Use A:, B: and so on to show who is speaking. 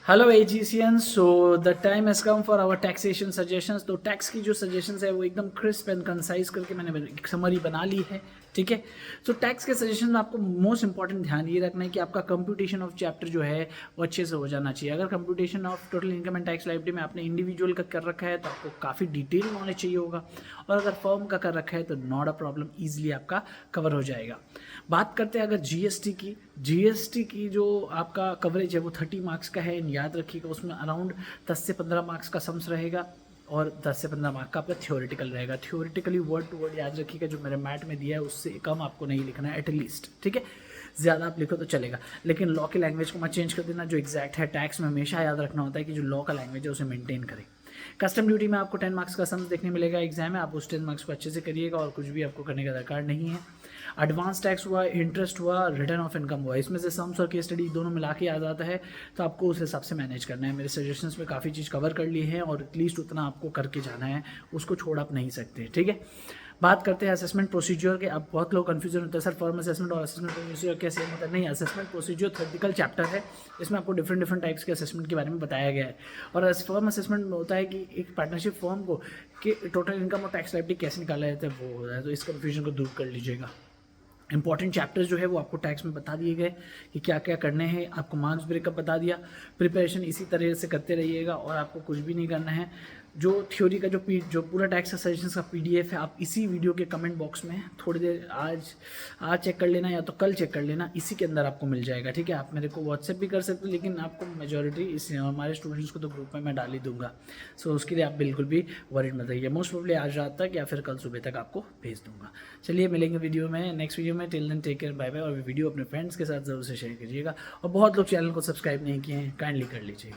A: Hello एजीसियंस, so the time has come for our taxation suggestions. तो tax की जो सजेशंस है वो एकदम क्रिस्प एंड कंसाइज करके मैंने एक समरी बना ली है। ठीक है, सो टैक्स के सजेशन में आपको मोस्ट इंपॉर्टेंट ध्यान ये रखना है कि आपका कंप्यूटेशन ऑफ चैप्टर जो है वो अच्छे से हो जाना चाहिए। अगर computation of total income and tax liability में आपने इंडिविजुअल का कर रखा है तो आपको काफ़ी डिटेल नॉलेज चाहिए होगा, और अगर फर्म का कर रखा है तो नॉट अ प्रॉब्लम, ईजिली आपका कवर हो जाएगा। बात करते हैं अगर जीएसटी की जो आपका कवरेज है वो 30 मार्क्स का है। याद रखिएगा उसमें अराउंड 10 से 15 मार्क्स का सम्स रहेगा और 10 से 15 मार्क का आपका थ्योरेटिकल रहेगा। थ्योरेटिकली वर्ड टू वर्ड याद रखिएगा, जो मेरे मैट में दिया है उससे कम आपको नहीं लिखना है एटलीस्ट। ठीक है, ज़्यादा आप लिखो तो चलेगा, लेकिन लॉ की लैंग्वेज को मत चेंज कर देना। जो एग्जैक्ट है टैक्स में हमेशा याद रखना होता है कि जो लॉ का लैंग्वेज है उसे मेंटेन करें। कस्टम ड्यूटी में आपको 10 मार्क्स का सम्स देखने मिलेगा एग्जाम में, आप उस 10 मार्क्स को अच्छे से करिएगा और कुछ भी आपको करने का दरकार नहीं है। एडवांस टैक्स हुआ, इंटरेस्ट हुआ, रिटर्न ऑफ इनकम हुआ, इसमें से सम्स और केस स्टडी दोनों मिला के आ जाता है, तो आपको उस हिसाब से मैनेज करना है। मेरे सजेशंस में काफ़ी चीज़ कवर कर ली है और एटलीस्ट उतना आपको करके जाना है, उसको छोड़ आप नहीं सकते। ठीक है, बात करते हैं असेसमेंट प्रोसीजर के। अब बहुत लोग कन्फ्यूजन होता है, सर फॉर्म असेसमेंट और असेसमेंट प्रोसीजर कैसे होता है? नहीं, असेसमेंट प्रोसीजर थ्योरेटिकल चैप्टर है, इसमें आपको डिफरेंट टाइप्स के असेसमेंट के बारे में बताया गया है। और फर्म असेसमेंट में होता है कि एक पार्टनरशिप फर्म को कि टोटल इनकम और टैक्स लायबिलिटी कैसे निकाला जाता है वो होता है, तो इस कन्फ्यूजन को दूर कर लीजिएगा। इंपॉर्टेंट चैप्टर्स जो है वो आपको टैक्स में बता दिए गए कि क्या क्या करने हैं, आपको मार्क्स ब्रेकअप बता दिया। प्रिपरेशन इसी तरह से करते रहिएगा और आपको कुछ भी नहीं करना है। जो थ्योरी का जो पूरा टैक्स सजेशंस का पीडीएफ है, आप इसी वीडियो के कमेंट बॉक्स में थोड़ी देर आज चेक कर लेना या तो कल चेक कर लेना, इसी के अंदर आपको मिल जाएगा। ठीक है, आप मेरे को व्हाट्सएप भी कर सकते हो, लेकिन आपको मेजॉरिटी इस हमारे स्टूडेंट्स को तो ग्रुप में मैं डाल ही दूंगा, सो उसके लिए आप बिल्कुल भी वरीड मत रहिए। मोस्ट प्रोबेबली आज रात तक या फिर कल सुबह तक आपको भेज दूंगा। चलिए मिलेंगे वीडियो में, नेक्स्ट वीडियो में। Till then take care, bye bye. और वीडियो अपने फ्रेंड्स के साथ ज़रूर से शेयर करिएगा, और बहुत लोग चैनल को सब्सक्राइब नहीं किए हैं, काइंडली कर लीजिए।